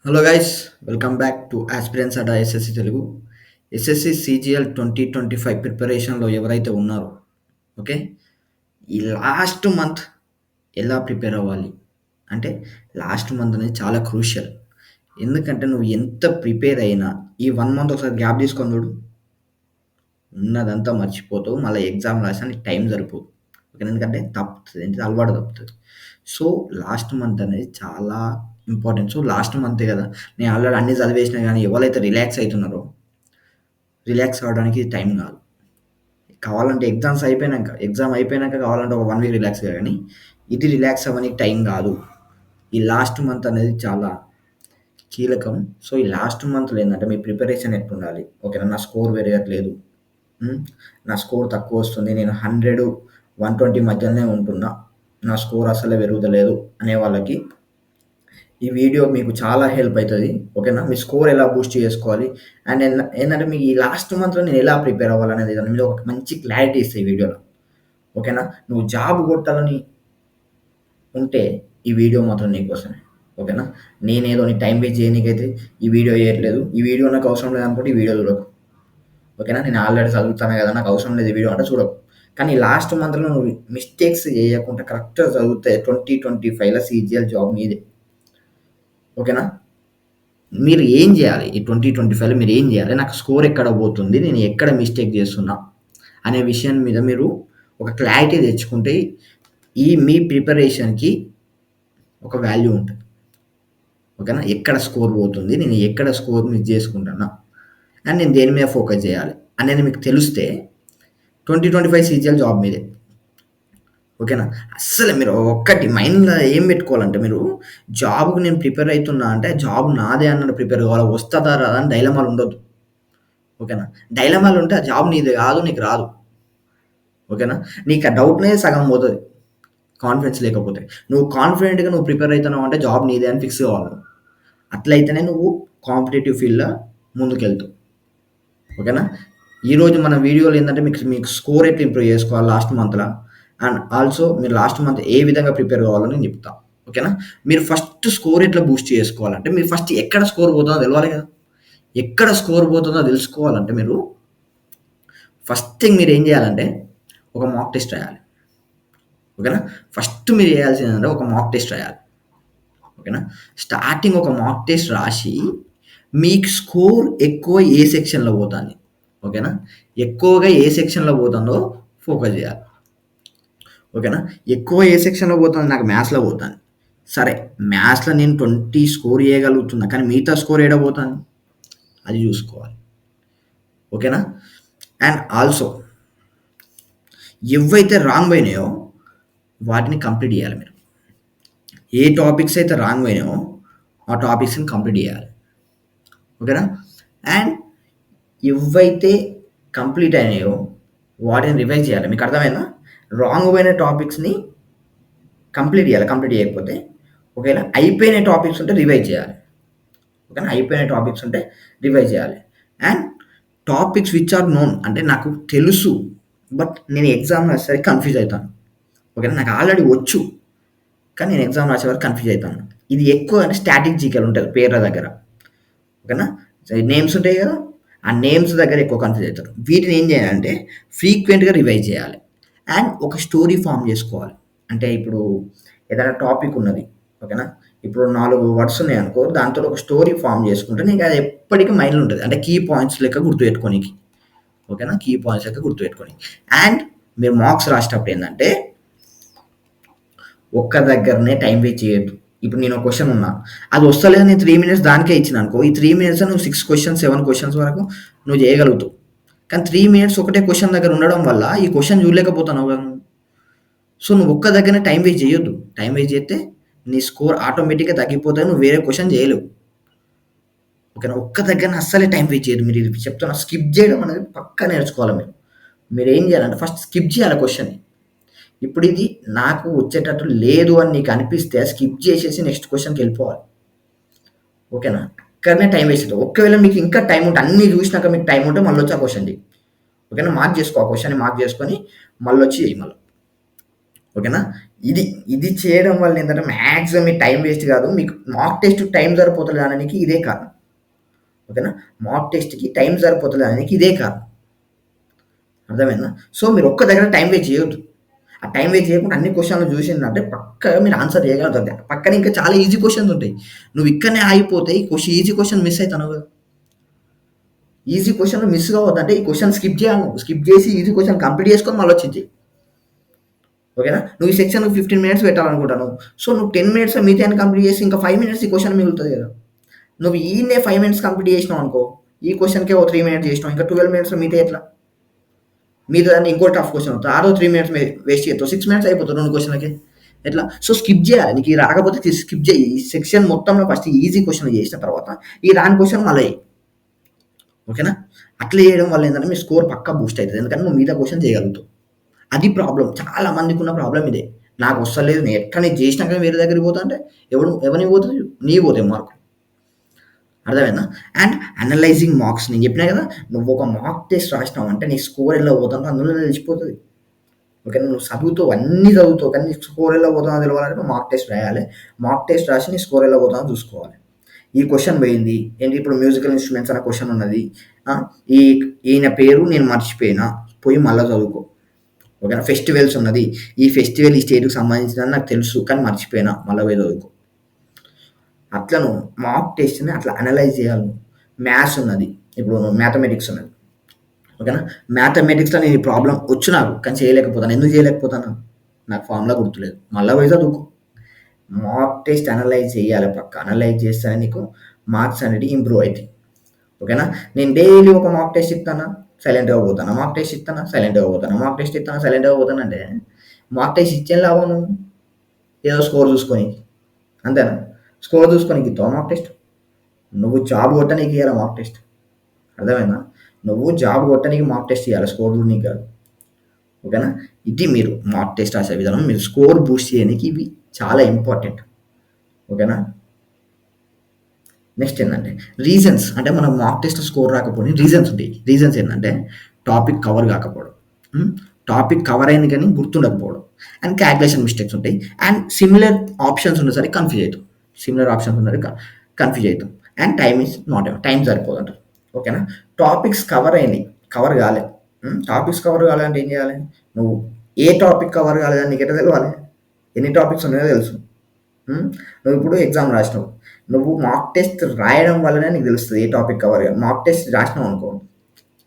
Hello guys, welcome back to aspirants Adda SSC Telugu. SSC CGL 2025 ప్రిపరేషన్లో ఎవరైతే ఉన్నారో, okay, ఈ లాస్ట్ మంత్ ఎలా ప్రిపేర్ అవ్వాలి అంటే, లాస్ట్ మంత్ అనేది చాలా క్రూషియల్. ఎందుకంటే నువ్వు ఎంత ప్రిపేర్ అయినా ఈ 1 మంత్ ఒకసారి గ్యాప్ తీసుకొని చూడు, ఉన్నదంతా మర్చిపోతావు. మళ్ళీ ఎగ్జామ్ రాసినా నీకు టైం సరిపోదు. ఓకే, ఎందుకంటే తప్పుతుంది, ఏంటి అలవాటు తప్పుతుంది. సో లాస్ట్ మంత్ అనేది చాలా ఇంపార్టెంట్. సో లాస్ట్ మంతే కదా, నేను ఆల్రెడీ అన్ని చదివేసినా కానీ ఎవరైతే రిలాక్స్ అవుతున్నారో, రిలాక్స్ అవ్వడానికి ఇది టైం కాదు. కావాలంటే ఎగ్జామ్ అయిపోయినాక కావాలంటే ఒక 1 వీక్ రిలాక్స్ కానీ ఇది రిలాక్స్ అవ్వడానికి టైం కాదు. ఈ లాస్ట్ మంత్ అనేది చాలా కీలకం. సో ఈ లాస్ట్ మంత్లో ఏంటంటే మీ ప్రిపరేషన్ ఎట్లుండాలి. ఓకేనా, నా స్కోర్ పెరగట్లేదు, నా స్కోర్ తక్కువ వస్తుంది, నేను 100, 120 మధ్యలోనే ఉంటున్నా, నా స్కోర్ అసలే పెరుగుతలేదు అనే వాళ్ళకి ఈ వీడియో మీకు చాలా హెల్ప్ అవుతుంది. ఓకేనా, మీ స్కోర్ ఎలా బూస్ట్ చేసుకోవాలి అండ్ ఏంటంటే మీకు ఈ లాస్ట్ మంత్లో నేను ఎలా ప్రిపేర్ అవ్వాలనేది దాని మీద ఒక మంచి క్లారిటీ ఇస్తాయి ఈ వీడియోలో. ఓకేనా, నువ్వు జాబ్ కొట్టాలని ఉంటే ఈ వీడియో మాత్రం నీకోసమే. ఓకేనా, నేనేదో నీ టైం వేస్ట్ చేయనీకైతే ఈ వీడియో చేయట్లేదు. ఈ వీడియో నాకు అవసరం లేదనుకుంటే ఈ వీడియో చూడకు. ఓకేనా, నేను ఆల్రెడీ చదువుతాను కదా, నాకు అవసరం లేదు ఈ వీడియో అంటే చూడకు. కానీ లాస్ట్ మంత్లో నువ్వు మిస్టేక్స్ చేయకుండా కరెక్ట్గా చదివితే 2025లో సిజిఎల్ జాబ్ నీదే. ఓకేనా, మీరు ఏం చేయాలి ఈ 2025లో మీరు ఏం చేయాలి, నాకు స్కోర్ ఎక్కడ పోతుంది, నేను ఎక్కడ మిస్టేక్ చేస్తున్నా అనే విషయం మీద మీరు ఒక క్లారిటీ తెచ్చుకుంటే ఈ మీ ప్రిపరేషన్కి ఒక వాల్యూ ఉంటుంది. ఓకేనా, ఎక్కడ స్కోర్ పోతుంది, నేను ఎక్కడ స్కోర్ మిస్ చేసుకుంటున్నా అండ్ నేను దేని మీద ఫోకస్ చేయాలి అనేది మీకు తెలిస్తే 2025 సిజిఎల్ జాబ్ మీదే. ఓకేనా, అస్సలు మీరు ఒక్కటి మైండ్లో ఏం పెట్టుకోవాలంటే, మీరు జాబ్కి నేను ప్రిపేర్ అవుతున్నా అంటే జాబ్ నాదే అన్నట్టు ప్రిపేర్ కావాలి. వస్తుందా రాదా అని డైలమాలు ఉండొద్దు. ఓకేనా, డైలమాలు ఉంటే ఆ జాబ్ నీది కాదు, నీకు రాదు. ఓకేనా, నీకు ఆ డౌట్నే సగం పోతుంది కాన్ఫిడెన్స్ లేకపోతే. నువ్వు కాన్ఫిడెంట్గా నువ్వు ప్రిపేర్ అవుతున్నావు అంటే జాబ్ నీదే అని ఫిక్స్ కావాలి. అట్లయితేనే నువ్వు కాంపిటేటివ్ ఫీల్డ్లో ముందుకెళ్తావు. ఓకేనా, ఈరోజు మన వీడియోలో ఏంటంటే మీకు స్కోర్ ఎట్లా ఇంప్రూవ్ చేసుకోవాలి లాస్ట్ మంత్లో అండ్ ఆల్సో మీరు లాస్ట్ మంత్ ఏ విధంగా ప్రిపేర్ కావాలని నేను చెప్తా. ఓకేనా, మీరు ఫస్ట్ స్కోర్ ఎట్లా బూస్ట్ చేసుకోవాలంటే, మీరు ఫస్ట్ ఎక్కడ స్కోర్ పోతుందో తెలవాలి కదా. ఎక్కడ స్కోర్ పోతుందో తెలుసుకోవాలంటే మీరు ఫస్ట్ థింగ్ మీరు ఏం చేయాలంటే ఒక మాక్ టెస్ట్ రాయాలి. ఓకేనా, ఫస్ట్ మీరు చేయాల్సింది ఏంటంటే ఒక మాక్ టెస్ట్ రాయాలి. ఓకేనా, స్టార్టింగ్ ఒక మాక్ టెస్ట్ రాసి మీకు స్కోర్ ఎక్కువ ఏ సెక్షన్లో పోతుంది, ఓకేనా, ఎక్కువగా ఏ సెక్షన్లో పోతుందో ఫోకస్ చేయాలి. ఓకేనా, ఎక్కువ ఏ సెక్షన్లో పోతుంది, నాకు మ్యాథ్స్లో పోతాను, సరే మ్యాథ్స్లో నేను 20 స్కోర్ చేయగలుగుతున్నా కానీ మిగతా స్కోర్ ఏడబోతాను అది చూసుకోవాలి. ఓకేనా, అండ్ ఆల్సో ఏవైతే రాంగ్ పోయినాయో వాటిని కంప్లీట్ చేయాలి. మీరు ఏ టాపిక్స్ అయితే రాంగ్ పోయినాయో ఆ టాపిక్స్ని కంప్లీట్ చేయాలి. ఓకేనా, అండ్ ఏవైతే కంప్లీట్ అయినాయో వాటిని రివైజ్ చేయాలి. మీకు అర్థమైందా, రాంగ్ పోయిన టాపిక్స్ని కంప్లీట్ చేయాలి. కంప్లీట్ చేయకపోతే ఓకేనా, అయిపోయిన టాపిక్స్ ఉంటే రివైజ్ చేయాలి. ఓకేనా, అయిపోయిన టాపిక్స్ ఉంటే రివైజ్ చేయాలి. And topics which are known అంటే నాకు తెలుసు బట్ నేను ఎగ్జామ్ రాసేసరికి కన్ఫ్యూజ్ అవుతాను. ఓకేనా, నాకు ఆల్రెడీ వచ్చు కానీ నేను ఎగ్జామ్ రాసే వరకు కన్ఫ్యూజ్ అవుతాను. ఇది ఎక్కువ అంటే స్టాటిక్ జీకేలు ఉంటుంది పేర్ల దగ్గర. ఓకేనా, నేమ్స్ ఉంటాయి కదా, ఆ నేమ్స్ దగ్గర ఎక్కువ కన్ఫ్యూజ్ అవుతారు. వీటిని ఏం చేయాలంటే ఫ్రీక్వెంట్గా రివైజ్ చేయాలి అండ్ ఒక స్టోరీ ఫామ్ చేసుకోవాలి. అంటే ఇప్పుడు ఏదైనా టాపిక్ ఉన్నది, ఓకేనా, ఇప్పుడు 4 వర్డ్స్ ఉన్నాయి అనుకో, దాంతో ఒక స్టోరీ ఫామ్ చేసుకుంటే నీకు అది ఎప్పటికీ మైండ్లో ఉంటుంది. అంటే కీ పాయింట్స్ లెక్క గుర్తుపెట్టుకోనికి. ఓకేనా, కీ పాయింట్స్ లెక్క గుర్తుపెట్టుకోనికి. అండ్ మీరు మార్క్స్ రాసేటప్పుడు ఏంటంటే ఒక్క దగ్గరనే టైం వేస్ట్ చేయొద్దు. ఇప్పుడు నేను ఒక క్వశ్చన్ ఉన్నా, అది వస్తలేదు, నేను 3 మినిట్స్ దానికే ఇచ్చిన అనుకో, ఈ 3 మినిట్స్ నువ్వు 6 క్వశ్చన్స్ 7 క్వశ్చన్స్ వరకు నువ్వు చేయగలుగుతావు. కానీ 3 మినిట్స్ ఒకటే క్వశ్చన్ దగ్గర ఉండడం వల్ల ఈ క్వశ్చన్ చూడలేకపోతున్నావు కదా నువ్వు. సో నువ్వు ఒక్క దగ్గరనే టైం వేస్ట్ చేయొద్దు. టైం వేస్ట్ చేస్తే నీ స్కోర్ ఆటోమేటిక్గా తగ్గిపోతాయి, నువ్వు వేరే క్వశ్చన్ చేయలేవు. ఓకేనా, ఒక్క దగ్గరనే అస్సలే టైం వేస్ట్ చేయదు. మీరు ఇది చెప్తున్నా, స్కిప్ చేయడం అనేది పక్కా నేర్చుకోవాలి. మీరు ఏం చేయాలంటే ఫస్ట్ స్కిప్ చేయాలి క్వశ్చన్ని. ఇప్పుడు ఇది నాకు వచ్చేటట్టు లేదు అని నీకు అనిపిస్తే స్కిప్ చేసేసి నెక్స్ట్ క్వశ్చన్కి వెళ్ళిపోవాలి. ఓకేనా, అక్కడనే టైం వేస్ట్ అవుతుంది. ఒకవేళ మీకు ఇంకా టైం ఉంటే అన్నీ చూసినాక మీకు టైం ఉంటే మళ్ళీ వచ్చి ఆ క్వశ్చన్ చేయి. ఓకేనా, మార్క్ చేసుకో, ఆ క్వశ్చన్ని మార్క్ చేసుకొని మళ్ళీ వచ్చి చేయి మళ్ళీ. ఓకేనా? ఇది ఇది చేయడం వల్ల ఏంటంటే మ్యాక్సిమం మీ టైం వేస్ట్ కాదు. మీకు మాక్ టెస్ట్ టైం సరిపోతలేదు అనడానికి ఇదే కారణం. ఓకేనా? మాక్ టెస్ట్‌కి టైం సరిపోతలేదు అనడానికి ఇదే కారణం. అర్థమైందా? సో, మీరు ఒక్క దగ్గర టైం వేస్ట్ చేయొద్దు. ఆ టైం వేస్ట్ చేయకుండా అన్ని క్వెషన్‌లు చూసిందంటే పక్కాగా మీరు ఆన్సర్ చేయగలుగుతారు. పక్కన ఇంకా చాలా ఈజీ క్వెషన్స్ ఉంటాయి. నువ్వు ఇక్కడనే ఆగిపోతే ఈ ఈజీ క్వెషన్ మిస్ అయితున్నావు కదా! ఈజీ క్వెషన్‌లు మిస్ కావద్దంటే ఈ క్వెషన్ స్కిప్ చేయాలి నువ్వు. స్కిప్ చేసి ఈజీ క్వెషన్ కంప్లీట్ చేసుకొని మళ్ళొచ్చి చెయ్యి. ఓకేనా? నువ్వు ఈ సెక్షన్‌కి 15 మినిట్స్ పెట్టాలనుకుంటున్నావు. సో, నువ్వు 10 మినిట్స్‌లో మిగతాయన్ని కంప్లీట్ చేసి ఇంకా 5 మినిట్స్ ఈ క్వెషన్ మిగులుతది కదా! నువ్వు ఈడనే 5 మినిట్స్ కంప్లీట్ చేసినావనుకో, ఈ క్వెషన్‌కే ఓ 3 మినిట్స్ చేసినావు. ఇంకా 12 మినిట్స్‌లో మిగతాయి ఎట్లా? మిగతాదన్నీ ఇంకో టఫ్ క్వెషన్ అవుతది. ఆరో 3 మినిట్స్ వేస్ట్ చేస్తావు. 6 మినిట్స్ అయిపోతది 2 క్వెషన్‌లకి. ఎట్లా? సో, స్కిప్ చేయాలి. నీకు ఇది రాకపోతే స్కిప్ చెయ్యి. ఈ సెక్షన్ మొత్తంలో ఫస్ట్ ఈజీ క్వెషన్‌లు చేసిన తర్వాత ఈ రాని క్వెషన్ మళ్ళా చెయ్యి. ఓకేనా? అట్లా చేయడం వల్ల ఏందంటే మీ స్కోర్ పక్కా బూస్ట్ అయితది. ఎందుకంటే నువ్వు మిగతా క్వెషన్ చేయగలుగుతావు. అది ప్రాబ్లమ్. చాలా మందికున్న ప్రాబ్లమ్ ఇదే. నాకొస్తలేదు. నేను ఎట్లా నేను చేసినా గాని వేరే దగ్గరికి పోతా అంటే ఎవరినికి పోతది? నీవి పోతాయి మార్కులు. అర్థమైందా? అండ్ అనలైజింగ్ మార్క్స్ నేను చెప్పినా కదా! నువ్వు ఒక మాక్ టెస్ట్ రాసినావంటే నీ స్కోర్ ఎలా పోతుందో అందులోనే తెలిసిపోతది. ఓకేనా? నువ్వు చదువుతావు అన్నీ చదువుతావు. కానీ నీ స్కోర్ ఎలా పోతుందో తెలవాలంటే నువ్వు మాక్ టెస్ట్ రాయాలి. మాక్ టెస్ట్ రాసి నీ స్కోర్ ఎలా పోతుందో చూసుకోవాలి. ఈ క్వెషన్ పోయింది. ఏంటి ఇప్పుడు మ్యూజికల్ ఇన్‌స్ట్రుమెంట్స్ అనే క్వెషన్ ఉన్నది. ఆ! ఈ ఈయన పేరు నేను మర్చిపోయినా. పోయి మళ్ళా చదువుకో. ఓకేనా? ఫెస్టివల్స్ ఉన్నది. ఈ ఫెస్టివల్ ఈ స్టేట్‌కి సంబంధించిందని నాకు తెలుసు. కానీ మర్చిపోయినా. మళ్ళా పోయి చదువుకో. అట్లా నువ్వు మాక్ టెస్ట్‌ని అట్లా అనలైజ్ చేయాలి నువ్వు. మ్యాథ్స్ ఉన్నది. ఇప్పుడు మ్యాథమెటిక్స్ ఉన్నది. ఓకేనా? మ్యాథమెటిక్స్‌లో నేను ఈ ప్రాబ్లమ్ వచ్చు నాకు. కానీ చేయలేకపోతాను. ఎందుకు చేయలేకపోతాను? నాకు ఫార్ములా గుర్తులేదు. మళ్ళా పోయి చదువుకో. మాక్ టెస్ట్ అనలైజ్ చేయాలి పక్కా. అనలైజ్ చేస్తేనే నీకు మార్క్స్ అనేటివి ఇంప్రూవ్ అయితాయి. ఓకేనా? నేను డైలీ ఒక మాక్ టెస్ట్ ఇస్తానా? సైలెంట్‌గా పోతానా? మాక్ టెస్ట్ ఇస్తానా? సైలెంట్‌గా పోతానా? మాక్ టెస్ట్ ఇస్తానా? సైలెంట్‌గా పోతానంటే మాక్ టెస్ట్ ఇచ్చేం లాభం నువ్వు? ఏదో స్కోర్ చూసుకోనీకి. అంతేనా? స్కోర్ చూసుకోనీకి ఇత్తవా మాక్ టెస్ట్? నువ్వు జాబ్ కొట్టనీకి ఇయ్యాల మాక్ టెస్ట్. అర్థమైందా? నువ్వు జాబ్ కొట్టనీకి మాక్ టెస్ట్ ఇయ్యాలి. స్కోర్ చూడనీకి కాదు. ఓకేనా? ఇది మీరు మాక్ టెస్ట్ రాసే విధానం. మీరు స్కోర్ బూస్ట్ చేయనీకి ఇవి చాలా ఇంపార్టెంట్. ఓకేనా? నెక్స్ట్ ఏందంటే రీజన్స్ అంటే మనం మాక్ టెస్ట్‌లో స్కోర్ రాకపోని రీజన్స్ ఉంటాయి. రీజన్స్ ఏందంటే టాపిక్ కవర్ కాకపోవడం. హ్మ్. టాపిక్ కవర్ అయింది కానీ గుర్తుండకపోవడం. అండ్ కాలిక్యులేషన్ మిస్టేక్స్ ఉంటాయి. అండ్ సిమిలర్ ఆప్షన్స్ ఉండేసరికి కన్‌ఫ్యూజ్ అయితాం. సిమిలర్ ఆప్షన్స్ ఉన్నసరికి కన్‌ఫ్యూజ్ అయితాం. And time is not time సరిపోదంటారు. ఓకేనా? టాపిక్స్ కవర్ అయినయి. కవర్ కాలే. టాపిక్స్ కవర్ కాలేదంటే ఏం చేయాలి? నువ్వు ఏ టాపిక్ కవర్ కాలేదని నీకెట్లా తెలవాలి? ఎన్ని టాపిక్స్ ఉన్నాయో తెలుసు. నువ్వు ఇప్పుడు ఎగ్జామ్ రాసినావు. నువ్వు మాక్ టెస్ట్ రాయడం వల్లనే నీకు తెలుస్తది ఏ టాపిక్ కవర్ చేయాలి. మాక్ టెస్ట్ రాసినావు అనుకో,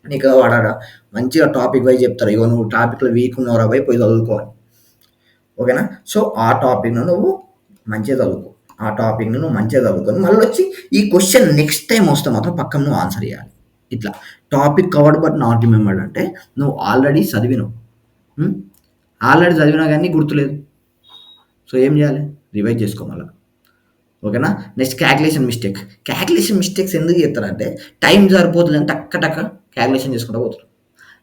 నీకు వాడాడ మంచిగా టాపిక్ వైస్ చెప్తారు. ఇగో నువ్వు టాపిక్‌లో వీక్ ఉన్నావురా బయ్ పోయి చదువుకో అని. ఓకేనా? సో, ఆ టాపిక్‌ను నువ్వు మంచిగా చదువుకో. ఆ టాపిక్‌ని నువ్వు మంచిగా చదువుకొని మళ్ళొచ్చి ఈ క్వెషన్ నెక్స్ట్ టైమ్ వస్తే మాత్రం పక్కన నువ్వు ఆన్సర్ చేయాలి. ఇట్లా topic covered but not remembered అంటే నువ్వు ఆల్రెడీ చదివినవు. హ్మ్. ఆల్రెడీ చదివినా గాని గుర్తులేదు. సో, ఏం చేయాలి? రివైజ్ చేసుకో మళ్ళా. ఓకేనా? Next calculation mistake. Calculation mistakes ఎందుకు చేస్తారంటే టైం సరిపోతలేదని టక్క టక్క కాలిక్యులేషన్ చేసుకుంటా పోతారు.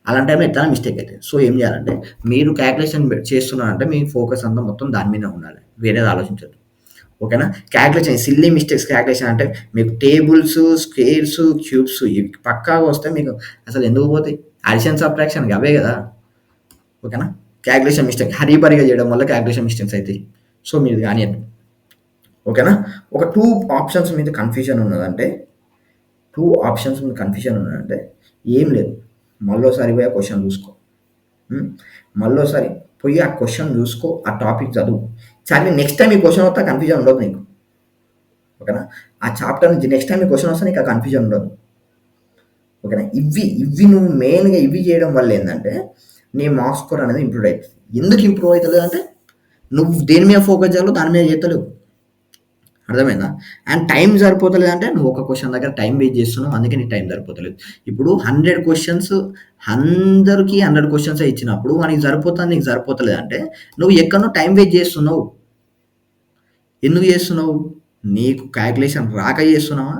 అలాంటి టైంలో ఎట్లైనా మిస్టేక్ అయితది. సో, ఏం చేయాలంటే మీరు కాలిక్యులేషన్ చేస్తున్నారంటే మీ ఫోకస్ అంతా మొత్తం దాని మీదనే ఉండాలి. వేరేది ఆలోచించొద్దు. ఓకేనా? కాలిక్యులేషన్ సిల్లీ మిస్టేక్స్ కాలిక్యులేషన్ అంటే మీకు టేబుల్స్, స్క్వేర్స్, క్యూబ్స్ ఇవి పక్కాగా వస్తే మీకు అసలు ఎందుకు పోతాయి? అడిషన్, సబ్ట్రాక్షన్ అవే కదా! ఓకేనా? కాలిక్యులేషన్ మిస్టేక్ హరీబరీగా చేయడం వల్ల కాలిక్యులేషన్ మిస్టేక్స్ అయితాయి. సో, మీరు కానీయండి. ఓకేనా? ఒక 2 ఆప్షన్స్ మీద కన్‌ఫ్యూజన్ ఉన్నదంటే 2 ఆప్షన్స్ మీద కన్‌ఫ్యూజన్ ఉన్నదంటే ఏం లేదు. మళ్ళోసారి పోయి ఆ క్వెషన్ చూసుకో. హ్మ్. మళ్ళోసారి పోయి ఆ క్వెషన్ చూసుకో. ఆ టాపిక్ చదువు. చదివి నెక్స్ట్ టైమ్ ఈ క్వెషన్ వస్తే కన్‌ఫ్యూజన్ ఉండదు నీకు. ఓకేనా? ఆ చాప్టర్ నుంచి నెక్స్ట్ టైమ్ ఈ క్వెషన్ వస్తే నీకు ఆ కన్‌ఫ్యూజన్ ఉండదు. ఓకేనా? ఇవి నువ్వు మెయిన్‌గా ఇవి చేయడం వల్ల ఏందంటే నీ మార్క్స్ స్కోర్ అనేది ఇంప్రూవ్ అయితది. ఎందుకు ఇంప్రూవ్ అయితలేదంటే నువ్వు దేని మీద ఫోకస్ చేయాలో దాని మీద చేత్తలేవు. అర్థమైందా? అండ్ టైం సరిపోతలేదంటే నువ్వు ఒక క్వెషన్ దగ్గర టైం వేస్ట్ చేస్తున్నావు. అందుకే నీకు టైం సరిపోతలేదు. ఇప్పుడు 100 క్వెషన్స్ అందరికి 100 క్వెషన్సే ఇచ్చినప్పుడు వానికి సరిపోతుంది, నీకు సరిపోతలేదంటే నువ్వు ఎక్కడనో టైం వేస్ట్ చేస్తున్నావు. ఎందుకు చేస్తున్నావు? నీకు కాలిక్యులేషన్ రాక చేస్తున్నావా?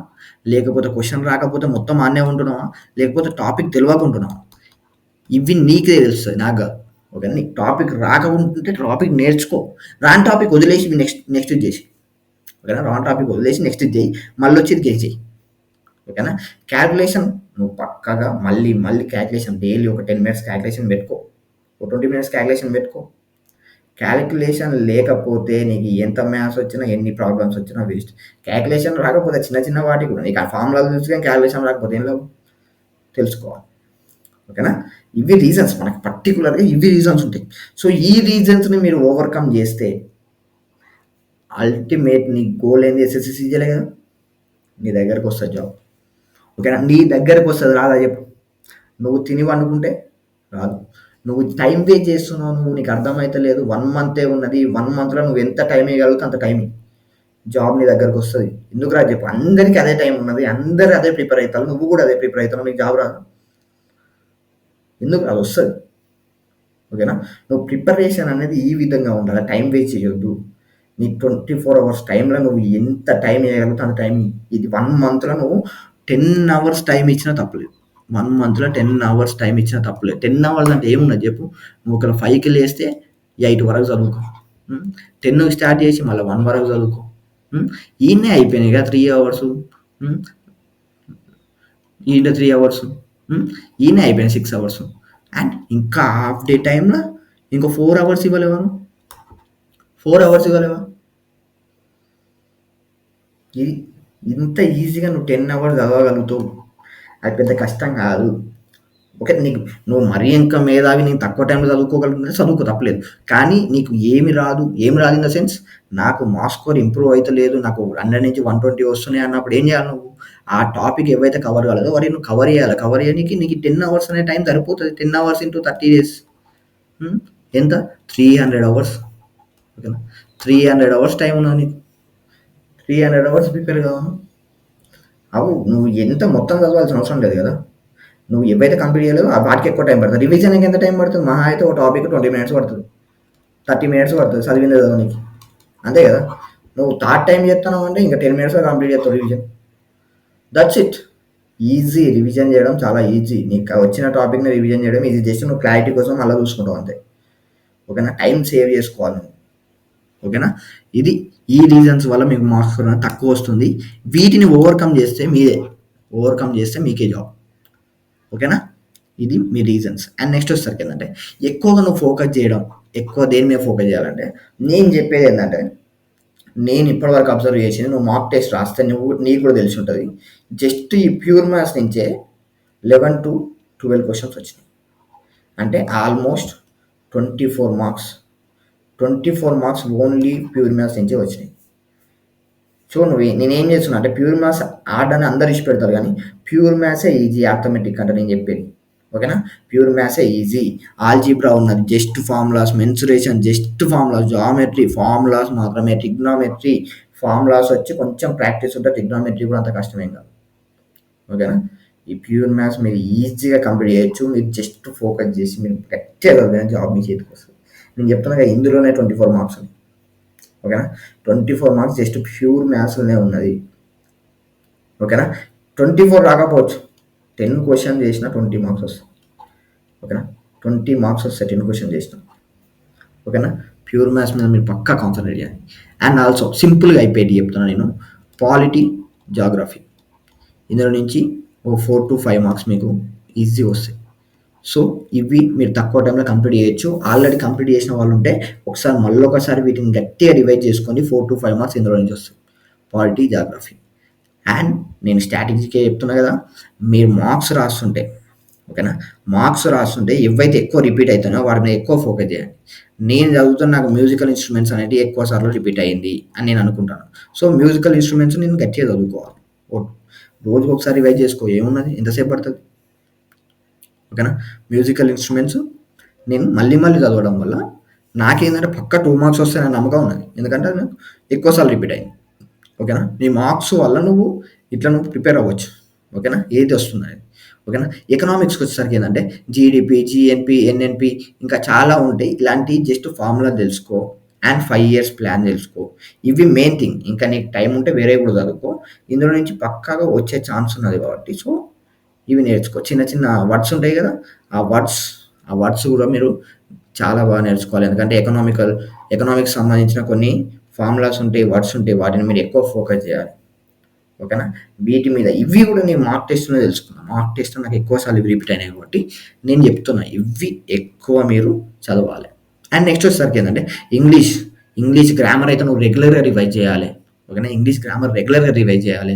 లేకపోతే క్వెషన్ రాకపోతే మొత్తం ఆడనే ఉంటున్నావా? లేకపోతే టాపిక్ తెలవకుంటున్నావా? ఇవి నీకే తెలుస్తది. నాకు గాదు. ఓకేనా? నీకు టాపిక్ రాకుంటే టాపిక్ నేర్చుకో. రాని టాపిక్ వదిలేసి నెక్స్ట్‌ది చేసేయి. ఓకేనా? రాంగ్ టాపిక్ వదిలేసి నెక్స్ట్ ఇది చెయ్యి. మళ్ళొచ్చి ఇది గెస్ చెయ్యి. ఓకేనా? కాలిక్యులేషన్ నువ్వు పక్కాగా మళ్ళీ కాలిక్యులేషన్ డైలీ ఒక 10 మినిట్స్ కాలిక్యులేషన్ పెట్టుకో. ఒక 20 మినిట్స్ కాలిక్యులేషన్ పెట్టుకో. క్యాలిక్యులేషన్ లేకపోతే నీకు ఎంత మ్యాథ్స్ వచ్చినా, ఎన్ని ప్రాబ్లమ్స్ వచ్చినా వేస్ట్. క్యాలిక్యులేషన్ రాకపోతే చిన్న చిన్న వాటికి కూడా నీకు ఆ ఫార్ములాలు తెలుసు కానీ క్యాలిక్యులేషన్ రాకపోతే ఏం లాభం? తెలుసుకోవాలి. ఓకేనా? ఇవి రీజన్స్ మనకు పర్టికులర్‌గా ఇవి రీజన్స్ ఉంటాయి. సో, ఈ రీజన్స్‌ని మీరు ఓవర్‌కమ్ చేస్తే అల్టిమేట్ నీ గోల్ ఏంది? ఎస్ఎస్‌సి, సీజీఎలే కదా! నీ దగ్గరకొస్తది జాబ్. ఓకేనా? నీ దగ్గరకొస్తది. రాదా చెప్పు? నువ్వు తిని పండుకుంటే రాదు. నువ్వు టైం వేస్ట్ చేస్తున్నావు. నీకు అర్థమైతలేదు. 1 మంతే ఉన్నది. 1 మంత్‌లో నువ్వు ఎంత టైం ఇయ్యగలిగితే అంత టైం ఇయ్యి. జాబ్ నీ దగ్గరకొస్తది. ఎందుకురా చెప్పు? అందరికి అదే టైం ఉన్నది. అందరూ అదే ప్రిపేర్ అయితారు. నువ్వు కూడా అదే ప్రిపేర్ అయితున్నావు. నీకు జాబ్ రాదా? ఎందుకు రాదు? వస్తది. ఓకేనా? నువ్వు ప్రిపరేషన్ అనేది ఈ విధంగా ఉండాలి. టైం వేస్ట్ చేయొద్దు. నీ 24 అవర్స్ టైంలో నువ్వు ఎంత టైం ఇయ్యగలుగుతావో అంత టైం ఇయ్యి. ఇది 1 మంత్‌లో నువ్వు 10 అవర్స్ టైం ఇచ్చినా తప్పులేదు. 1 మంత్‌లో 10 అవర్స్ టైం ఇచ్చినా తప్పులేదు. 10 అవర్స్ అంటే ఏమున్నది చెప్పు? నువ్వు ఒకవేళ 5కి లేస్తే 8 వరకు చదువుకో. 10కి స్టార్ట్ చేసి మళ్ళీ 1 వరకు చదువుకో. ఈడనే అయిపోయినాయి కదా 3 అవర్స్. ఈడ 3 అవర్స్. ఈడనే అయిపోయినాయి 6 అవర్స్. అండ్ ఇంకా హాఫ్ డే టైంలో ఇంకో 4 అవర్స్ ఇవ్వలేవా? 4 అవర్స్ ఇవ్వలేవా? ఇది ఇంత ఈజీగా నువ్వు 10 అవర్స్ చదవగలుగుతావు. అది పెద్ద కష్టం కాదు. ఓకే. నువ్వు మరీ ఇంకా మేధావి, నేను తక్కువ టైంలో చదువుకోగలుగుతుంటే చదువుకో తప్పులేదు. కానీ నీకు ఏమి రాదు ఇన్ ద సెన్స్ నాకు మార్క్స్ స్కోర్ ఇంప్రూవ్ అయితలేదు, నాకు 100 నుంచి 120 వస్తున్నాయి అన్నప్పుడు ఏం చేయాలి నువ్వు? ఆ టాపిక్ ఏవైతే కవర్ కాలేదో వాటిని నువ్వు కవర్ చేయాలి. కవర్ చేయనీకి నీకు 10 అవర్స్ అనే టైం సరిపోతది. 10 అవర్స్ ఇంటూ 30 డేస్ ఎంత? 300 అవర్స్. ఓకేనా? 300 అవర్స్ టైం ఉన్నది నీకు. 300 అవర్స్ ప్రిపేర్ కావాలి. నువ్వు ఎంత మొత్తం చదవాల్సిన అవసరం లేదు కదా! నువ్వు ఏవైతే కంప్లీట్ చేయలేదో వాటికి ఎక్కువ టైం పడుతుంది. రివిజన్‌కి ఎంత టైం పడుతుంది? మహా అయితే ఒక టాపిక్ 20 మినిట్స్ పడుతుంది. 30 మినిట్స్ పడుతుంది చదివిందే చదవనీకి. అంతే కదా! నువ్వు థర్డ్ టైమ్ చేస్తున్నావు అంటే ఇంకా 10 మినిట్స్‌లో కంప్లీట్ చేస్తావు revision. That's it. Easy revision చేయడం చాలా ఈజీ. నీకు వచ్చిన టాపిక్‌ని రివిజన్ చేయడం ఈజీ. జస్ట్ నువ్వు క్లారిటీ కోసం మళ్ళీ చూసుకుంటావు అంతే. ఓకేనా? టైం సేవ్ చేసుకోవాలి నువ్వు. ఓకేనా? ఈ రీజన్స్ వల్ల మీకు మార్క్స్ స్కోర్ అనేది తక్కువ వస్తుంది. వీటిని ఓవర్‌కమ్ చేస్తే మీకే జాబ్. ఓకేనా? ఇది మీ రీజన్స్. అండ్ నెక్స్ట్ వచ్చేసరికి ఏంటంటే ఎక్కువగా నువ్వు ఫోకస్ చేయడం, ఎక్కువ దేని మీద ఫోకస్ చేయాలంటే నేను చెప్పేది ఏంటంటే నేను ఇప్పటివరకు అబ్జర్వ్ చేసింది, నువ్వు మాక్ టెస్ట్ రాస్తే నీకు కూడా తెలిసి ఉంటుంది. జస్ట్ ఈ ప్యూర్ మ్యాథ్స్ నుంచే 11-12 క్వశ్చన్స్ వచ్చినాయి. అంటే almost 24 marks. 24 marks only pure maths నుంచే వచ్చినాయి. సో నేనేం చేస్తున్నా అంటే ప్యూర్ మ్యాథ్స్ హార్డ్ అని అందరు ఇచ్చి పెడతారు కానీ ప్యూర్ మ్యాథ్సే ఈజీ ఆర్థమెటిక్ అంటే నేను చెప్పేది. ఓకేనా? ప్యూర్ మ్యాథ్సే ఈజీ. ఆల్జీబ్రా ఉన్నది, just formulas, mensuration just formulas, geometry formulas మాత్రమే, ట్రిగ్నోమెట్రీ ఫార్ములాస్ వచ్చి కొంచెం ప్రాక్టీస్ ఉంటే ట్రిగ్నోమెట్రీ కూడా అంత కష్టమేం కాదు. ఓకేనా? ఈ ప్యూర్ మ్యాథ్స్ మీరు ఈజీగా కంప్లీట్ చేయొచ్చు. మీరు జస్ట్ ఫోకస్ చేసి మీరు గట్టిగా చదివిన జాబ్ మీ చేతికి వస్తుంది. నేను చెప్తున్నా కదా ఇందులోనే 24 మార్క్స్ ఉన్నాయి. ఓకేనా? 24 మార్క్స్ జస్ట్ ప్యూర్ మ్యాథ్స్లోనే ఉన్నది. ఓకేనా? 24 రాకపోవచ్చు. 10 క్వశ్చన్ చేసినా 20 మార్క్స్ వస్తాయి. ఓకేనా? 20 మార్క్స్ వస్తాయి 10 క్వశ్చన్ చేసినా. ఓకేనా? ప్యూర్ మ్యాథ్స్ మీద మీరు పక్కా కాన్సన్ట్రేట్ చేయాలి. అండ్ ఆల్సో సింపుల్గా అయిపోయేది చెప్తున్నా నేను. పాలిటీ, జాగ్రఫీ ఇందులో నుంచి ఓ 4 to 5 మార్క్స్ మీకు ఈజీ వస్తాయి. సో ఇవి మీరు తక్కువ టైంలో కంప్లీట్ చేయొచ్చు. ఆల్రెడీ కంప్లీట్ చేసిన వాళ్ళు ఉంటే ఒకసారి మళ్ళొకసారి వీటిని గట్టిగా రివైజ్ చేసుకోండి. 4 to 5 మార్క్స్ ఇందులో నుంచి వస్తాయి. Polity, geography. అండ్ నేను స్ట్రాటజీకే చెప్తున్నా కదా, మీరు మార్క్స్ రాస్తుంటే ఓకేనా, మార్క్స్ రాస్తుంటే ఏవైతే ఎక్కువ రిపీట్ అవుతాయో వాటి మీద ఎక్కువ ఫోకస్ చేయండి. నేను చదువుతున్న నాకు మ్యూజికల్ ఇన్స్ట్రుమెంట్స్ అనేవి ఎక్కువ సార్లు రిపీట్ అయ్యింది అని నేను అనుకుంటాను. సో మ్యూజికల్ ఇన్స్ట్రుమెంట్స్ నేను గట్టిగా చదువుకోవాలి. రోజుకి ఒకసారి రివైజ్ చేసుకో, ఏమున్నది, ఎంతసేపు పడుతుంది. ఓకేనా? మ్యూజికల్ ఇన్స్ట్రుమెంట్స్ నేను మళ్ళీ చదవడం వల్ల నాకేంటంటే పక్క 2 మార్క్స్ వస్తాయని నమ్మకం ఉన్నది. ఎందుకంటే నాకు ఎక్కువసార్లు రిపీట్ అయింది. ఓకేనా? నీ మార్క్స్ వల్ల నువ్వు ప్రిపేర్ అవ్వచ్చు. ఓకేనా? ఏది వస్తుంది. ఓకేనా? ఎకనామిక్స్కి వచ్చేసరికి ఏంటంటే జీడిపి, జిఎన్పి, ఎన్ఎన్పి ఇంకా చాలా ఉంటాయి. ఇలాంటి జస్ట్ ఫార్ములా తెలుసుకో అండ్ 5 years ప్లాన్ తెలుసుకో. ఇవి మెయిన్ థింగ్. ఇంకా నీకు టైం ఉంటే వేరే కూడా చదువుకో. ఇందులో నుంచి పక్కాగా వచ్చే ఛాన్స్ ఉన్నది కాబట్టి సో ఇవి నేర్చుకో. చిన్న చిన్న వర్డ్స్ ఉంటాయి కదా, ఆ వర్డ్స్ కూడా మీరు చాలా బాగా నేర్చుకోవాలి. ఎందుకంటే ఎకనామిక్స్ సంబంధించిన కొన్ని ఫార్ములాస్ ఉంటాయి, వర్డ్స్ ఉంటాయి. వాటిని మీరు ఎక్కువ ఫోకస్ చేయాలి. ఓకేనా? వీటి మీద ఇవి కూడా నేను మార్క్ టెస్ట్‌లోనే తెలుసుకున్నాను. మార్క్ టెస్ట్‌లో నాకు ఎక్కువ సార్లు ఇవి రిపీట్ అయినాయి కాబట్టి నేను చెప్తున్నా ఇవి ఎక్కువ మీరు చదవాలి. అండ్ నెక్స్ట్ వచ్చేసరికి ఏంటంటే ఇంగ్లీష్, గ్రామర్ అయితే నువ్వు రెగ్యులర్‌గా రివైజ్ చేయాలి. ఓకేనా? ఇంగ్లీష్ గ్రామర్ రెగ్యులర్‌గా రివైజ్ చేయాలి.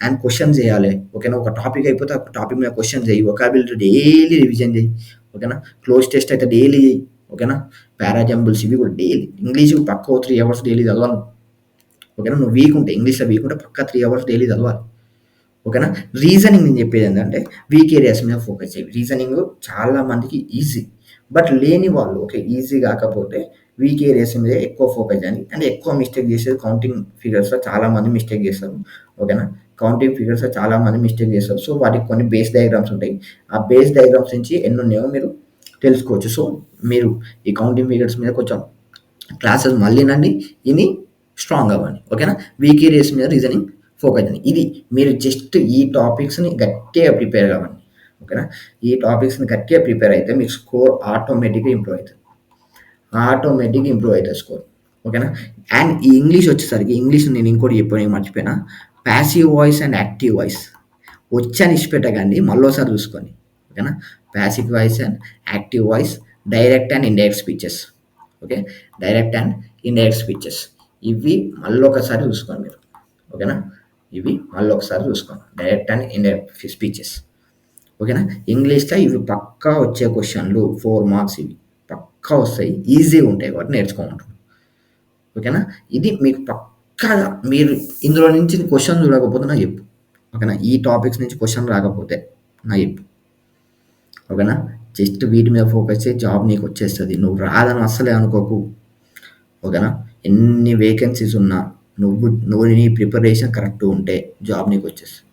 అండ్ క్వెషన్స్ చేయాలి. ఓకేనా? ఒక టాపిక్ అయిపోతే ఒక టాపిక్ మీద క్వెషన్ చెయ్యి. వొకాబులరీ డైలీ రివిజన్ చెయ్యి. ఓకేనా? క్లోజ్ టెస్ట్ అయితే డైలీ చెయ్యి. ఓకేనా? పారాజంబుల్స్ ఇవి కూడా డైలీ ఇంగ్లీష్ పక్కా ఓ 3 అవర్స్ డైలీ చదవాలి. ఓకేనా? నువ్వు వీక్ ఉంటే ఇంగ్లీష్‌లో వీక్ ఉంటే పక్కా 3 అవర్స్ డైలీ చదవాలి. ఓకేనా? రీజనింగ్ నేను చెప్పేది ఏంటంటే వీక్ ఏరియాస్ మీద ఫోకస్ చేయి. రీజనింగ్ చాలా మందికి ఈజీ. బట్ లేని వాళ్ళు ఓకే ఈజీ కాకపోతే వీక్ ఏరియాస్ మీద ఎక్కువ ఫోకస్ చేయాలి. అంటే ఎక్కువ మిస్టేక్ చేసేది కౌంటింగ్ ఫిగర్స్‌లో చాలా మంది మిస్టేక్ చేస్తారు. ఓకేనా? కౌంటింగ్ ఫిగర్స్‌లో చాలా మంది మిస్టేక్ చేస్తారు. సో, వాటికి కొన్ని బేస్ డయాగ్రామ్స్ ఉంటాయి. ఆ బేస్ డయాగ్రామ్స్ నుంచి ఎన్నున్నాయో మీరు తెలుసుకోవచ్చు. సో, మీరు ఈ కౌంటింగ్ ఫిగర్స్ మీద కొంచెం క్లాసెస్ మళ్ళీనండి ఇని స్ట్రాంగ్ అవ్వండి. ఓకేనా? వీక్ ఏరియాస్ మీద రీజనింగ్ ఫోకస్ చేయండి. ఇది మీరు జస్ట్ ఈ టాపిక్స్‌ని గట్టిగా ప్రిపేర్ కావండి. ఓకేనా? ఈ టాపిక్స్‌ని గట్టిగా ప్రిపేర్ అయితే మీకు స్కోర్ ఆటోమేటిక్‌గా ఇంప్రూవ్ అయితది. ఆటోమేటిక్‌గా ఇంప్రూవ్ అయితది స్కోర్. ఓకేనా? అండ్ ఈ ఇంగ్లీష్ వచ్చేసరికి ఇంగ్లీష్‌లో నేను ఇంకోటి చెప్పడం మర్చిపోయినా. Passive voice and active voice వచ్చని ఇడిచిపెట్టకండి. మళ్ళోసారి చూసుకోండి. ఓకేనా? Passive voice and active voice, direct and indirect speeches. Okay? Direct and indirect speeches. ఇవి మళ్ళొకసారి చూసుకోండి మీరు. ఓకేనా? ఇవి మళ్ళొకసారి చూసుకోండి. Direct and indirect speeches. ఓకేనా? ఇంగ్లీష్‌లో ఇవి పక్కా వచ్చే క్వెషన్‌లు 4 మార్క్స్ ఇవి. పక్కా వస్తాయి. ఈజీగా ఉంటాయి కాబట్టి నేర్చుకోమంటున్నా. ఓకేనా? ఇది మీకు పక్కాగా మీరు ఇందులో నుంచి క్వెషన్ చూడకపోతే నాకు చెప్పు. ఓకేనా? ఈ టాపిక్స్ నుంచి క్వెషన్ రాకపోతే నాకు చెప్పు. ఓకేనా? జస్ట్ వీటి మీద ఫోకస్ చేయి జాబ్ నీకు వచ్చేస్తది. నువ్వు రాదని అస్సలే అనుకోకు. ఓకేనా? ఎన్ని వేకెన్సీస్ ఉన్నా నువ్వు నీ ప్రిపరేషన్ కరెక్ట్ ఉంటే జాబ్ నీకు వచ్చేస్తది.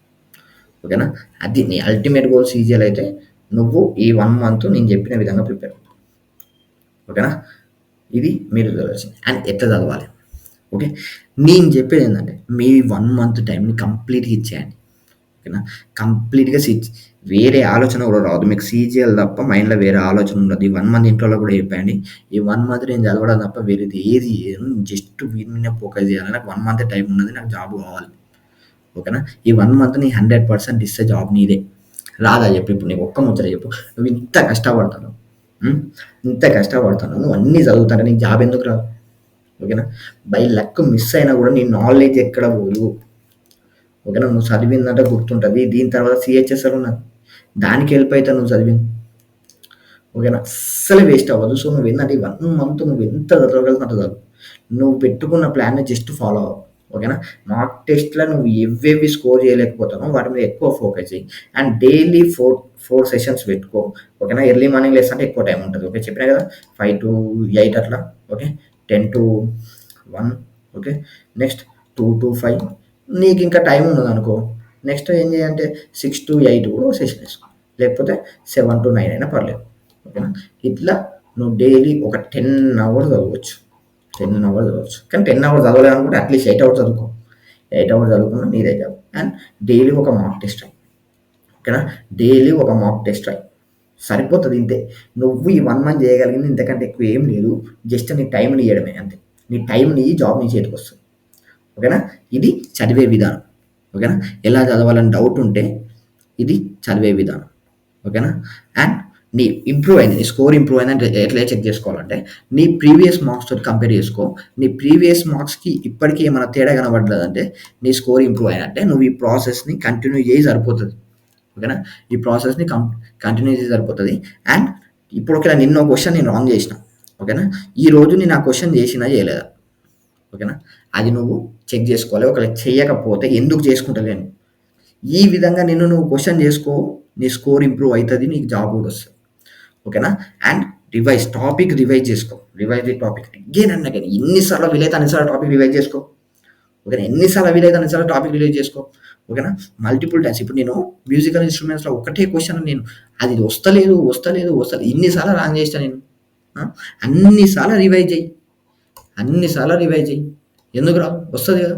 ఓకేనా? అది నీ అల్టిమేట్ గోల్ సీజీఎల్ అయితే నువ్వు ఈ 1 మంత్ నేను చెప్పిన విధంగా ప్రిపేర్ అవ్వు. ఓకేనా? ఇది మీరు చదవాల్సింది. అండ్ ఎట్లా చదవాలి? ఓకే? నేను చెప్పేది ఏంటంటే మీ 1 మంత్ టైంని కంప్లీట్‌గా ఇచ్చేయండి. ఓకేనా? కంప్లీట్‌గా వేరే ఆలోచన కూడా రావద్దు. మీకు సీజీఎల్ తప్ప మైండ్‌లో వేరే ఆలోచన ఉండదు. ఈ 1 మంత్ ఇంట్లోలో కూడా చెప్పేయండి. ఈ 1 మంత్ నేను చదవడం తప్ప వేరేది ఏది చేయను. జస్ట్ వీటి మీదనే ఫోకస్ చేయాలి. నాకు 1 మంత్ టైం ఉన్నది. నాకు జాబ్ కావాలి. ఓకేనా? ఈ 1 మంత్ నీ 100% ఇస్తే జాబ్ నీదే. రాదా చెప్పు ఇప్పుడు నీకు ఒక్క ముచ్చట చెప్పు. నువ్వు ఇంత కష్టపడతావు. ఇంత కష్టపడతావు. నువ్వు అన్నీ చదువుతాంటే నీకు జాబ్ ఎందుకు రాదు? ఓకేనా? బై లక్ మిస్ అయినా కూడా నీ నాలెడ్జ్ ఎక్కడ పోదు. ఓకేనా? నువ్వు చదివిందంటే గుర్తుంటుంది. దీని తర్వాత సిహెచ్ఎస్ఎల్ ఉన్నది. దానికి హెల్ప్ అవుతావు నువ్వు చదివింది. ఓకేనా? అస్సలు వేస్ట్ అవ్వదు. సో, నువ్వేందంటే ఈ 1 మంత్ నువ్వు ఎంత చదవగలుగుతావో అంత చదువు. నువ్వు పెట్టుకున్న ప్లాన్‌ని జస్ట్ ఫాలో అవ్వు. ఓకేనా? మాక్ టెస్ట్‌లో నువ్వు ఎవేవి స్కోర్ చేయలేకపోతావో వాటి మీద ఎక్కువ ఫోకస్ చెయ్యి. అండ్ డైలీ 4 సెషన్స్ పెట్టుకో. ఓకేనా? ఎర్లీ మార్నింగ్ లేస్తుంటే ఎక్కువ టైం ఉంటది. ఓకే? చెప్పినా కదా! 5-8 అట్లా. ఓకే? 10-1 ఓకే? నెక్స్ట్ 2-5 నీకింకా టైం ఉన్నదనుకో, నెక్స్ట్ ఏం చేయంటే 6-8 కూడా ఒక సెషన్ ఏసుకో. లేకపోతే 7-9 అయినా పర్లేదు. ఓకేనా? ఇట్లా నువ్వు డైలీ ఒక 10 అవర్స్ చదవచ్చు. 10 అవర్స్ చదవచ్చు. కానీ 10 అవర్స్ చదవలేదనుకుంటే అట్లీస్ట్ 8 అవర్స్ చదువుకో. 8 అవర్స్ చదువుకున్నా నీదే జాబ్. అండ్ డైలీ ఒక మాక్ టెస్ట్ రాయి. ఓకేనా? డైలీ ఒక మాక్ టెస్ట్ రాయి. సరిపోతది ఇంతే. నువ్వు ఈ 1 మంత్ చేయగలిగింది ఇంతకంటే ఎక్కువ ఏం లేదు. జస్ట్ నీ టైంని ఇయ్యడమే అంతే. నీ టైంని ఇయ్యి జాబ్ నీ చేతికొస్తది. ఓకేనా? ఇది చదివే విధానం. ఓకేనా? ఎలా చదవాలని డౌట్ ఉంటే ఇది చదివే విధానం. ఓకేనా? అండ్ నీ ఇంప్రూవ్ అయింది. నీ స్కోర్ ఇంప్రూవ్ అయిందంటే ఎట్లా చెక్ చేసుకోవాలంటే నీ ప్రీవియస్ మార్క్స్‌తోటి కంపేర్ చేసుకో. నీ ప్రీవియస్ మార్క్స్‌కి ఇప్పటికి ఏమైనా తేడా కనపడ్డదంటే నీ స్కోర్ ఇంప్రూవ్ అయినట్టే. నువ్వు ఈ ప్రాసెస్‌ని కంటిన్యూ చేయి సరిపోతది. ఓకేనా? ఈ ప్రాసెస్‌ని కంటిన్యూ చేసి సరిపోతది. అండ్ ఇప్పుడు ఒకవేళ నిన్న ఒక క్వెషన్ నేను రాంగ్ చేసినా. ఓకేనా? ఈ రోజు నేను ఆ క్వెషన్ చేసినా చేయలేదా? ఓకేనా? అది నువ్వు చెక్ చేసుకోవాలి. ఒకవేళ చేయకపోతే ఎందుకు చేసుకుంటలేను? ఈ విధంగా నువ్వు క్వెషన్ చేసుకో. నీ స్కోర్ ఇంప్రూవ్ అయితది. నీకు జాబ్ కూడా వస్తది. ఓకేనా? అండ్ టాపిక్ రివైజ్ చేసుకో. Revise the topic again and again. ఎన్ని సార్లు వీలైతే అన్ని సార్లు టాపిక్ రివైజ్ చేసుకో. ఓకేనా? ఎన్ని సార్లు వీలైతే అన్ని సార్లు టాపిక్ రివైజ్ చేసుకో. ఓకేనా? Multiple times. ఇప్పుడు నేను మ్యూజికల్ ఇన్‌స్ట్రుమెంట్స్‌లో ఒకటే క్వెషన్ అది వస్తలేదు. ఇన్ని సార్లు రాంగ్ చేసినా నేను. ఆ! అన్ని సార్లు రివైజ్ చెయ్యి. అన్ని సార్లు రివైజ్ చెయ్యి. ఎందుకు రావు? వస్తది కదా!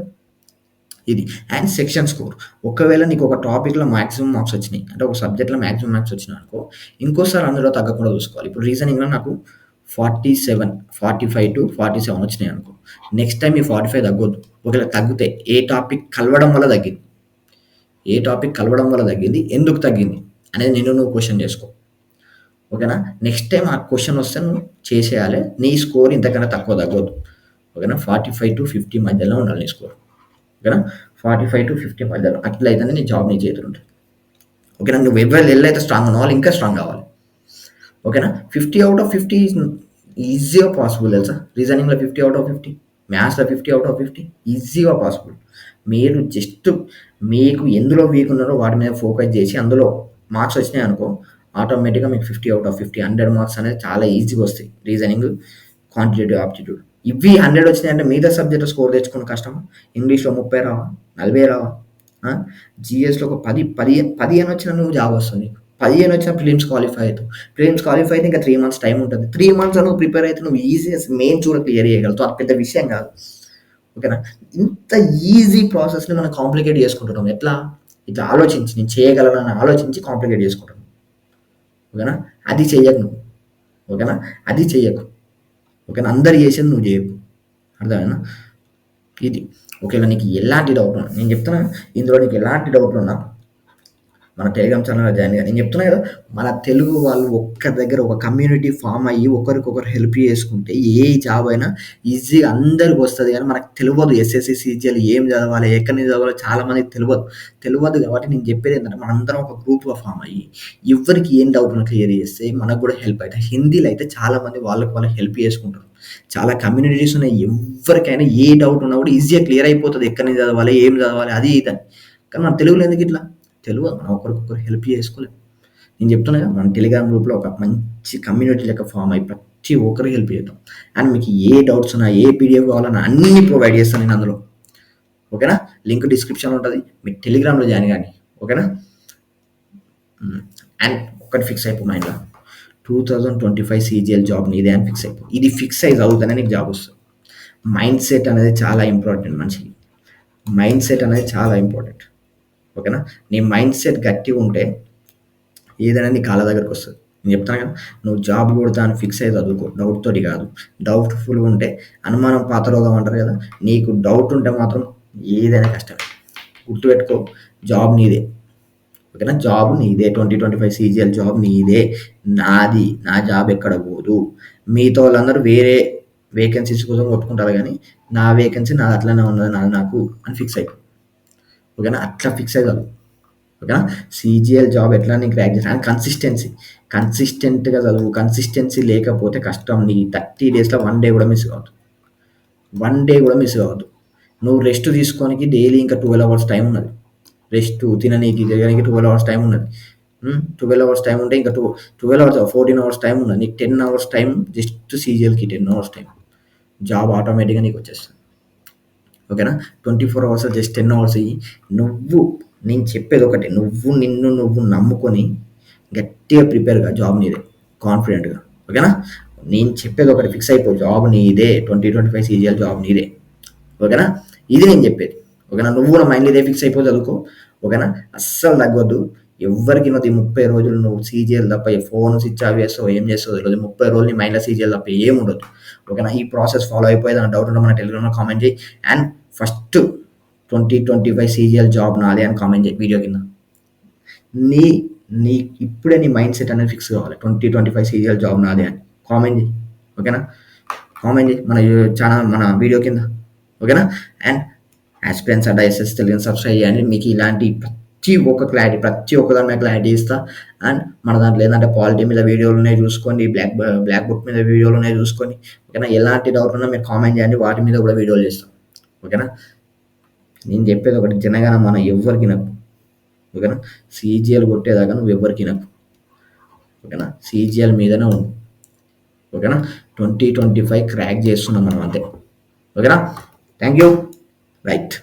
ఇది. And section score. ఒకవేళ నీకు ఒక టాపిక్‌లో మాక్సిమం మార్క్స్ వచ్చినాయి. అంటే ఒక సబ్జెక్ట్‌లో మాక్సిమం మార్క్స్ వచ్చినాయనుకో, ఇంకోసారి అందులో తగ్గకుండా చూసుకోవాలి. ఇప్పుడు రీజనింగ్‌లో నాకు 47, 45-47 వచ్చినాయనుకో, నెక్స్ట్ టైమ్ ఈ 45 తగ్గొద్దు. ఒకవేళ తగ్గితే ఏ టాపిక్ కలవడం వల్ల తగ్గింది? ఎందుకు తగ్గింది? అనేది నువ్వు క్వెషన్ చేసుకో. ఓకేనా? నెక్స్ట్ టైమ్ ఆ క్వెషన్ వస్తే నువ్వు చేసేయాలి. నీ స్కోర్ ఇంతకన్నా తక్కువ తగ్గొద్దు. ఓకేనా? 45-50 మధ్యలో ఉండాలి నీ స్కోర్. ఓకేనా? 45-50 మధ్యలో. అట్లయితేనే నీ జాబ్ నీ చేతిలో ఉంటుంది. ఓకేనా? నువ్వు ఎవరి ఎల్లైతే స్ట్రాంగ్ ఉన్నావో వాళ్ళు ఇంకా స్ట్రాంగ్ కావాలి. ఓకేనా? 50 ఔట్ ఆఫ్ 50 ఈజీగా పాసిబుల్ తెలుసా? రీజనింగ్‌లో 50 ఔట్ ఆఫ్ 50, మ్యాథ్స్‌లో 50 ఔట్ ఆఫ్ 50 ఈజీగా పాసిబుల్. మీరు జస్ట్ మీకు ఎందులో వీక్ ఉన్నారో వాటి మీద ఫోకస్ చేసి అందులో మార్క్స్ వచ్చినాయనుకో ఆటోమేటిక్‌గా మీకు 50 ఔట్ ఆఫ్ 50, 100 మార్క్స్ అనేది చాలా ఈజీగా వస్తాయి. Reasoning, quantitative aptitude. ఇవి 100 వచ్చినాయంటే మిగతా సబ్జెక్ట్‌లో స్కోర్ తెచ్చుకోవడం కష్టమా? ఇంగ్లీష్‌లో 30 రావా? 40 రావా? ఆ! జీఎస్‌లో ఒక 15 వచ్చినా నువ్వు జాబ్ వస్తుంది నీకు. 15 వచ్చినా ప్రిలిమ్స్ క్వాలిఫై అవుతావు. ప్రిలిమ్స్ క్వాలిఫై అయితే ఇంకా 3 మంత్స్ టైం ఉంటుంది. 3 మంత్స్‌లో నువ్వు ప్రిపేర్ అయితే నువ్వు ఈజీగా మెయిన్స్ కూడా క్లియర్ చేయగలుగుతావు. అది పెద్ద విషయం కాదు. ఓకేనా? ఇంత ఈజీ ప్రాసెస్‌ని మనం కాంప్లికేట్ చేసుకుంటున్నాం. ఎట్లా? ఇట్లా ఆలోచించి నేను చేయగలనని ఆలోచించి కాంప్లికేట్ చేసుకుంటున్నాం. ఓకేనా? అది చెయ్యకు నువ్వు. ఓకేనా? అది చెయ్యకు. ఓకేనా? అందరు చేసేది నువ్వు చేయకు. అర్థమైందా? ఇది. ఒకవేళ నీకు ఎలాంటి డౌట్ ఉన్నా నేను చెప్తున్నా ఇందులో నీకు ఎలాంటి డౌట్లు ఉన్నా మన టెలిగ్రామ్ ఛానల్లో జాయిన్ అయ్యి నేను చెప్తున్నా కదా మన తెలుగు వాళ్ళు ఒక్క దగ్గర ఒక కమ్యూనిటీ ఫామ్ అయ్యి ఒకరికొకరు హెల్ప్ చేసుకుంటే ఏ జాబ్ అయినా ఈజీగా అందరికి వస్తుంది కానీ మనకు తెలియదు ఎస్ఎస్సి సీజీఎల్ ఏం చదవాలి ఎక్కడి నుంచి చదవాలి చాలా మందికి తెలియదు కాబట్టి నేను చెప్పేది ఏంటంటే మనందరం ఒక గ్రూప్గా ఫామ్ అయ్యి ఎవరికి ఏం డౌట్ ఉన్నా క్లియర్ చేస్తే మనకు కూడా హెల్ప్ అవుతుంది. హిందీలో అయితే చాలా మంది వాళ్ళకి హెల్ప్ చేసుకుంటారు. చాలా కమ్యూనిటీస్ ఉన్నాయి. ఎవరికైనా ఏ డౌట్ ఉన్నా కూడా ఈజీగా క్లియర్ అయిపోతుంది. ఎక్కడి నుంచి చదవాలి ఏం చదవాలి అది ఇదని. కానీ మన తెలుగులో ఎందుకు ఇట్లా తెలియదు. మనం ఒకరికొకరు హెల్ప్ చేసుకోలేం. నేను చెప్తున్నా కదా మన టెలిగ్రామ్ గ్రూప్లో ఒక మంచి కమ్యూనిటీ లెక్క ఫామ్ అయ్యి ప్రతి ఒక్కరికి హెల్ప్ చేద్దాం. అండ్ మీకు ఏ డౌట్స్ ఉన్నా ఏ పీడిఎఫ్ కావాలన్నా అన్నీ ప్రొవైడ్ చేస్తాను నేను అందులో. ఓకేనా? లింక్ డిస్క్రిప్షన్లో ఉంటుంది. మీరు టెలిగ్రామ్లో జాయిన్ కానీ. ఓకేనా? అండ్ ఒక్కటి ఫిక్స్ అయిపో మైండ్లో 2025 సీజీఎల్ జాబ్ నీదే అని ఫిక్స్ అయిపో. ఇది ఫిక్స్ అయ్యి చదువుతానే నీకు జాబ్ వస్తుంది. మైండ్ సెట్ అనేది చాలా ఇంపార్టెంట్ మనిషికి. మైండ్ సెట్ అనేది చాలా ఇంపార్టెంట్. ఓకేనా? నీ మైండ్ సెట్ గట్టిగా ఉంటే ఏదైనా నీ కాళ్ళ దగ్గరకు వస్తుంది. నేను చెప్తాను కదా నువ్వు జాబ్ కొడతా అని ఫిక్స్ అయ్యి చదువుకో. డౌట్ తోటి కాదు. డౌట్ఫుల్గా ఉంటే అనుమానం పాతరోగం అంటారు కదా. నీకు డౌట్ ఉంటే మాత్రం ఏదైనా కష్టమే. గుర్తుపెట్టుకో జాబ్ నీదే. ఓకేనా? జాబ్ నీదే. 2025 సీజీఎల్ జాబ్ నీదే. నాది. నా జాబ్ ఎక్కడ పోదు. మిగతా వాళ్ళందరూ వేరే వేకెన్సీస్ కోసం కొట్టుకుంటారు కానీ నా వేకెన్సీ నాది అట్లనే ఉన్నది నాది నాకు అని ఫిక్స్ అయిపో. ఓకేనా? అట్లా ఫిక్స్ అయ్యి చదువు. ఓకేనా? సీజీఎల్ జాబ్ ఎట్లా నీకు క్రాక్ చేసిన అండ్ కన్సిస్టెంట్గా చదువు. కన్సిస్టెన్సీ లేకపోతే కష్టం. నీ 30 డేస్లో 1 డే కూడా మిస్ కావద్దు. 1 డే కూడా మిస్ కావద్దు. నువ్వు రెస్ట్ తీసుకోనికి డైలీ ఇంకా 12 అవర్స్ టైం ఉన్నది. రెస్ట్ తిననీకి తిరగడానికి 12 అవర్స్ టైం ఉన్నది. 12 అవర్స్ టైం ఉంటే ఇంకా 12 అవర్స్ 14 అవర్స్ టైం ఉన్నది. నీకు 10 అవర్స్ టైం జస్ట్ సీజీఎల్కి 10 అవర్స్ టైం. జాబ్ ఆటోమేటిక్గా నీకు వచ్చేస్తుంది. ఓకేనా? 24 అవర్స్ జస్ట్ 10 అవర్స్ అయ్యి నువ్వు నేను చెప్పేది ఒకటి నువ్వు నమ్ముకొని గట్టిగా ప్రిపేర్గా జాబ్ నీదే కాన్ఫిడెంట్గా. ఓకేనా? నేను చెప్పేది ఒకటి ఫిక్స్ అయిపో జాబ్ నీదే. 2025 సీజీఎల్ జాబ్ నీదే. ఓకేనా? ఇది నేను చెప్పేది. ఓకేనా? నువ్వు కూడా మైండ్ ఇదే ఫిక్స్ అయిపో చదువుకో. ఓకేనా? అస్సలు తగ్గొద్దు. ఎవరికి నువ్వు 30 రోజులు నువ్వు సీజీఎల్ తప్ప ఫోన్ స్విచ్ ఆఫ్ చేస్తావు ఏం చేస్తావు తెలియదు. 30 రోజులు నీ మైండ్లో సీజీఎల్ తప్ప ఏం ఉండదు. ఓకేనా? ఈ ప్రాసెస్ ఫాలో అయిపోయేది నా డౌట్ ఉంటే మన టెలిగ్రామ్లో కామెంట్ చేయి. అండ్ ఫస్ట్ 2025 సీజీఎల్ జాబ్ నాదే అని కామెంట్ చేయి వీడియో కింద. నీ నీ ఇప్పుడే నీ మైండ్ సెట్ అనేది ఫిక్స్ కావాలి. 2025 సీజీఎల్ జాబ్ నాదే అని కామెంట్ చేయి. ఓకేనా? కామెంట్ చేయి మన ఛానల్ మన వీడియో కింద. ఓకేనా? And aspirants Adda SS Telugu subscribe చేయండి. మీకు ఇలాంటి ప్రతి ఒక్క దాని మీద క్లారిటీ ఇస్తా. అండ్ మన దాంట్లో ఏంటంటే పాలిటీ మీద వీడియోలు ఉన్నాయి చూసుకోండి. బ్లాక్ బుక్ మీద వీడియోలు ఉన్నాయి చూసుకోండి. ఓకేనా? ఎలాంటి డౌట్ ఉన్నా మీరు కామెంట్ చేయండి. వాటి మీద కూడా వీడియోలు చేస్తాం. ఓకేనా? నేను చెప్పేది ఒకటి జనగాన మన ఎవ్వరికి నప్పు. ఓకేనా? సీజీఎల్ కొట్టేదాకా నువ్వు ఎవ్వరికి నప్పు. ఓకేనా? సీజీఎల్ మీదనే ఉండు. ఓకేనా? 2025 క్రాక్ చేస్తున్నాం మనం అంతే. ఓకేనా? Thank you. రైట్.